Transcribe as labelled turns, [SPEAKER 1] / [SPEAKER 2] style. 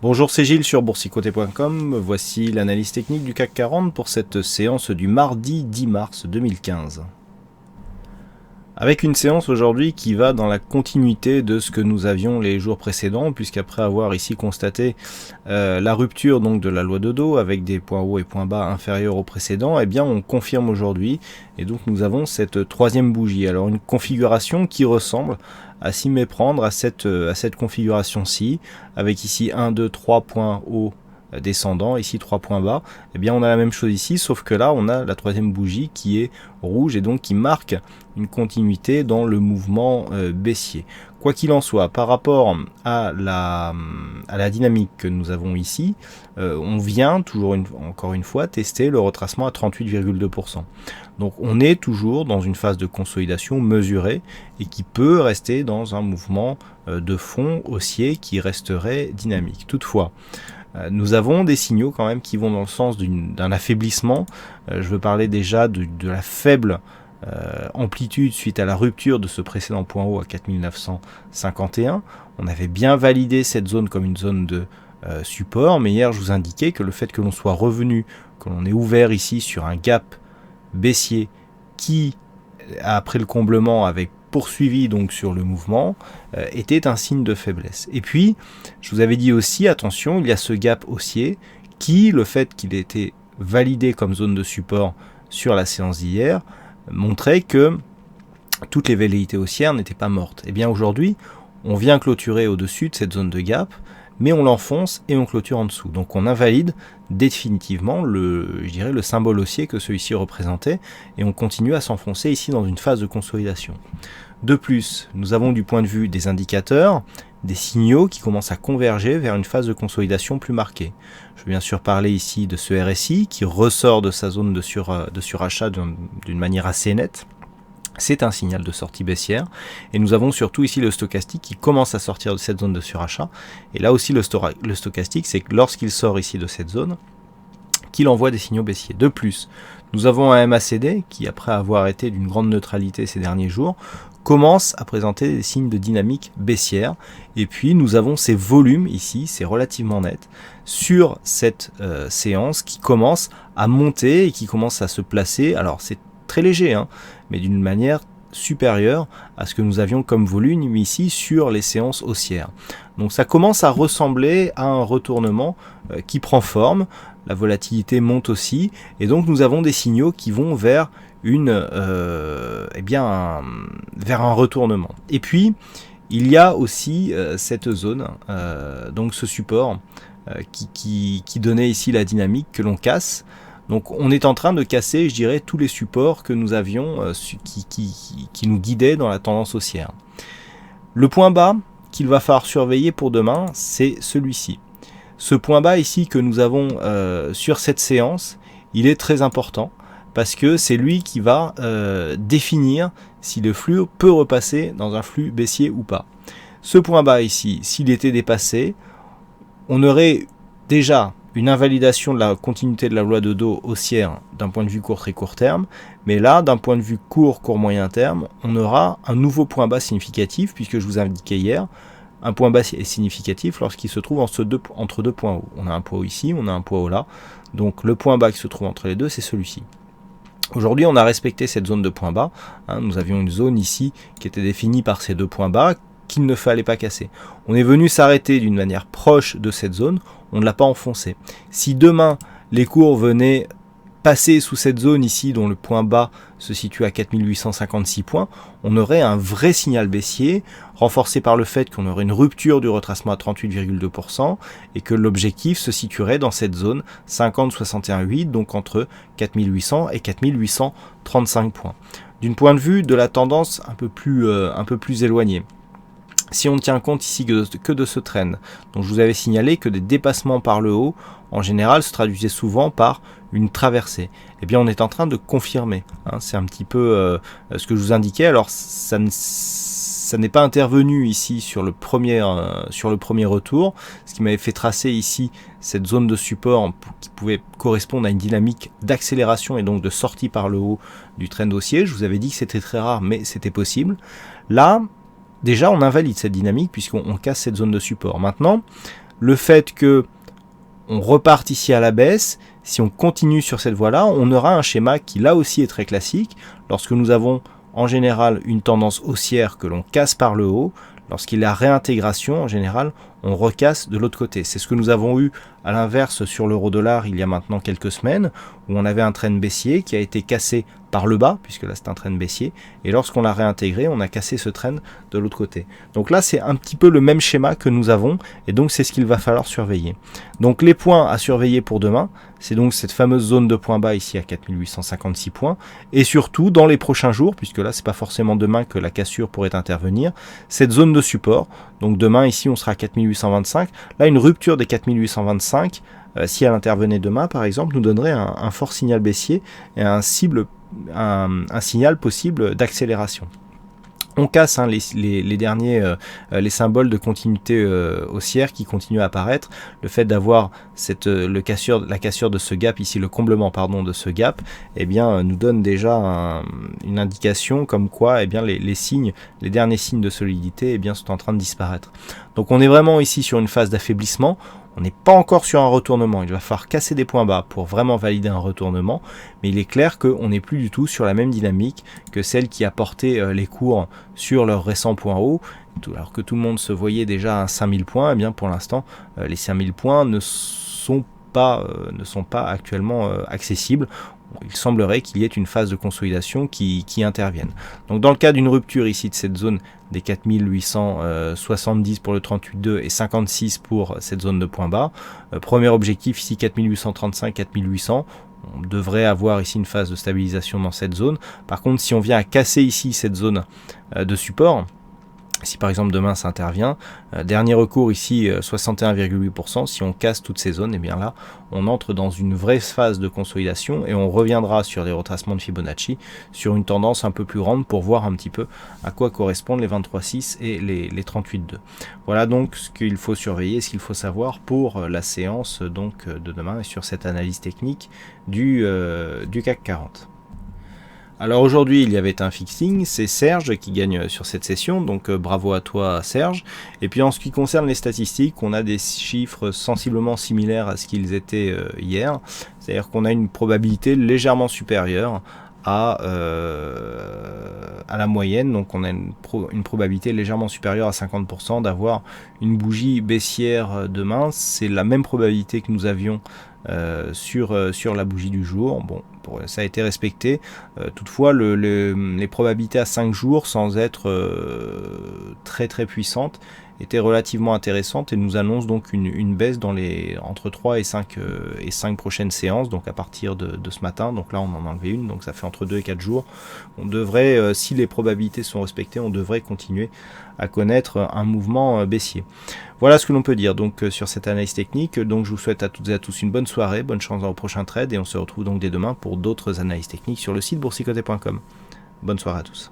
[SPEAKER 1] Bonjour, c'est Gilles sur boursicoté.com. Voici l'analyse technique du CAC 40 pour cette séance du mardi 10 mars 2015. Avec une séance aujourd'hui qui va dans la continuité de ce que nous avions les jours précédents, puisqu'après avoir ici constaté la rupture donc de la loi de Dow avec des points hauts et points bas inférieurs aux précédents, eh bien on confirme aujourd'hui et donc nous avons cette troisième bougie. Alors une configuration qui ressemble à s'y méprendre à cette configuration-ci, avec ici 1, 2, 3 points hauts descendant, ici 3 points bas, eh bien on a la même chose ici, sauf que là on a la troisième bougie qui est rouge et donc qui marque une continuité dans le mouvement baissier. Quoi qu'il en soit, par rapport à la dynamique que nous avons ici, on vient encore une fois tester le retracement à 38,2%. Donc on est toujours dans une phase de consolidation mesurée et qui peut rester dans un mouvement de fond haussier qui resterait dynamique. Toutefois, nous avons des signaux quand même qui vont dans le sens d'un affaiblissement. Je veux parler déjà de la faible amplitude suite à la rupture de ce précédent point haut à 4951. On avait bien validé cette zone comme une zone de support, mais hier je vous indiquais que le fait que l'on soit revenu, que l'on ait ouvert ici sur un gap baissier qui, après le comblement, avait poursuivi donc sur le mouvement, était un signe de faiblesse. Et puis, je vous avais dit aussi, attention, il y a ce gap haussier qui, le fait qu'il ait été validé comme zone de support sur la séance d'hier, montrait que toutes les velléités haussières n'étaient pas mortes. Et bien aujourd'hui, on vient clôturer au-dessus de cette zone de gap, mais on l'enfonce et on clôture en dessous. Donc on invalide définitivement le symbole haussier que celui-ci représentait, et on continue à s'enfoncer ici dans une phase de consolidation. De plus, nous avons du point de vue des indicateurs, des signaux qui commencent à converger vers une phase de consolidation plus marquée. Je veux bien sûr parler ici de ce RSI qui ressort de sa zone de surachat d'une manière assez nette. C'est un signal de sortie baissière. Et nous avons surtout ici le stochastique qui commence à sortir de cette zone de surachat. Et là aussi le stochastique, c'est que lorsqu'il sort ici de cette zone, qu'il envoie des signaux baissiers. De plus, nous avons un MACD qui, après avoir été d'une grande neutralité ces derniers jours, commence à présenter des signes de dynamique baissière. Et puis nous avons ces volumes ici, c'est relativement net, sur cette séance qui commence à monter et qui commence à se placer. Alors c'est très léger, mais d'une manière supérieure à ce que nous avions comme volume ici sur les séances haussières. Donc ça commence à ressembler à un retournement qui prend forme, la volatilité monte aussi, et donc nous avons des signaux qui vont vers vers un retournement. Et puis il y a aussi cette zone, donc ce support qui donnait ici la dynamique que l'on casse. Donc on est en train de casser, je dirais, tous les supports que nous avions qui nous guidaient dans la tendance haussière. Le point bas qu'il va falloir surveiller pour demain, c'est celui-ci. Ce point bas ici que nous avons sur cette séance, il est très important parce que c'est lui qui va définir si le flux peut repasser dans un flux baissier ou pas. Ce point bas ici, s'il était dépassé, on aurait déjà une invalidation de la continuité de la loi de Dow haussière d'un point de vue court très court terme, mais là, d'un point de vue court moyen terme, on aura un nouveau point bas significatif, puisque je vous indiquais hier, un point bas est significatif lorsqu'il se trouve entre deux points hauts. On a un point haut ici, on a un point haut là, donc le point bas qui se trouve entre les deux, c'est celui-ci. Aujourd'hui, on a respecté cette zone de point bas, nous avions une zone ici qui était définie par ces deux points bas, qu'il ne fallait pas casser. On est venu s'arrêter d'une manière proche de cette zone, on ne l'a pas enfoncé. Si demain les cours venaient passer sous cette zone ici dont le point bas se situe à 4856 points, on aurait un vrai signal baissier, renforcé par le fait qu'on aurait une rupture du retracement à 38,2% et que l'objectif se situerait dans cette zone 50-61,8, donc entre 4800 et 4835 points. D'une point de vue de la tendance un peu plus éloignée, si on ne tient compte ici que de ce trend, dont je vous avais signalé que des dépassements par le haut, en général, se traduisaient souvent par une traversée, eh bien on est en train de confirmer. C'est un petit peu ce que je vous indiquais. Alors ça n'est pas intervenu ici sur le premier retour, ce qui m'avait fait tracer ici cette zone de support qui pouvait correspondre à une dynamique d'accélération et donc de sortie par le haut du trend haussier. Je vous avais dit que c'était très rare, mais c'était possible. Là, déjà, on invalide cette dynamique puisqu'on casse cette zone de support. Maintenant, le fait que on reparte ici à la baisse, si on continue sur cette voie-là, on aura un schéma qui là aussi est très classique. Lorsque nous avons en général une tendance haussière que l'on casse par le haut, lorsqu'il y a réintégration, en général, on recasse de l'autre côté. C'est ce que nous avons eu à l'inverse sur l'euro-dollar il y a maintenant quelques semaines, où on avait un trend baissier qui a été cassé par le bas, puisque là c'est un trend baissier, et lorsqu'on l'a réintégré, on a cassé ce trend de l'autre côté. Donc là c'est un petit peu le même schéma que nous avons, et donc c'est ce qu'il va falloir surveiller. Donc les points à surveiller pour demain, c'est donc cette fameuse zone de points bas ici à 4856 points, et surtout dans les prochains jours, puisque là c'est pas forcément demain que la cassure pourrait intervenir, cette zone de support. Donc demain ici on sera à 4825, là une rupture des 4825, si elle intervenait demain par exemple, nous donnerait un fort signal baissier et un signal possible d'accélération. On casse les derniers les symboles de continuité haussière qui continuent à apparaître. Le fait d'avoir la cassure de ce gap ici, le comblement pardon de ce gap, eh bien nous donne déjà une indication comme quoi eh bien les derniers signes de solidité eh bien sont en train de disparaître. Donc on est vraiment ici sur une phase d'affaiblissement. On n'est pas encore sur un retournement, il va falloir casser des points bas pour vraiment valider un retournement, mais il est clair qu'on n'est plus du tout sur la même dynamique que celle qui a porté les cours sur leur récent point haut, alors que tout le monde se voyait déjà à 5000 points, et bien pour l'instant les 5000 points ne sont pas actuellement accessibles. Il semblerait qu'il y ait une phase de consolidation qui intervienne. Donc dans le cas d'une rupture ici de cette zone des 4870 pour le 38.2 et 56 pour cette zone de point bas, premier objectif ici 4835, 4800, on devrait avoir ici une phase de stabilisation dans cette zone. Par contre si on vient à casser ici cette zone de support, si par exemple demain ça intervient, dernier recours ici 61,8%, si on casse toutes ces zones, et bien là on entre dans une vraie phase de consolidation et on reviendra sur des retracements de Fibonacci sur une tendance un peu plus grande pour voir un petit peu à quoi correspondent les 23,6 et les 38,2. Voilà donc ce qu'il faut surveiller, ce qu'il faut savoir pour la séance donc de demain et sur cette analyse technique du CAC 40. Alors aujourd'hui il y avait un fixing, c'est Serge qui gagne sur cette session, donc bravo à toi Serge. Et puis en ce qui concerne les statistiques, on a des chiffres sensiblement similaires à ce qu'ils étaient hier, c'est-à-dire qu'on a une probabilité légèrement supérieure à la moyenne, donc on a une probabilité légèrement supérieure à 50% d'avoir une bougie baissière demain. C'est la même probabilité que nous avions sur la bougie du jour. Bon, ça a été respecté. Toutefois, les probabilités à 5 jours, sans être très puissantes, étaient relativement intéressantes et nous annoncent donc une baisse dans entre 3 et 5 prochaines séances, donc à partir de ce matin. Donc là on en a enlevé une, donc ça fait entre 2 et 4 jours. On devrait, si les probabilités sont respectées, on devrait continuer à connaître un mouvement baissier. Voilà ce que l'on peut dire donc sur cette analyse technique. Donc je vous souhaite à toutes et à tous une bonne soirée, bonne chance dans le prochain trade et on se retrouve donc dès demain pour d'autres analyses techniques sur le site boursicoté.com. Bonne soirée à tous.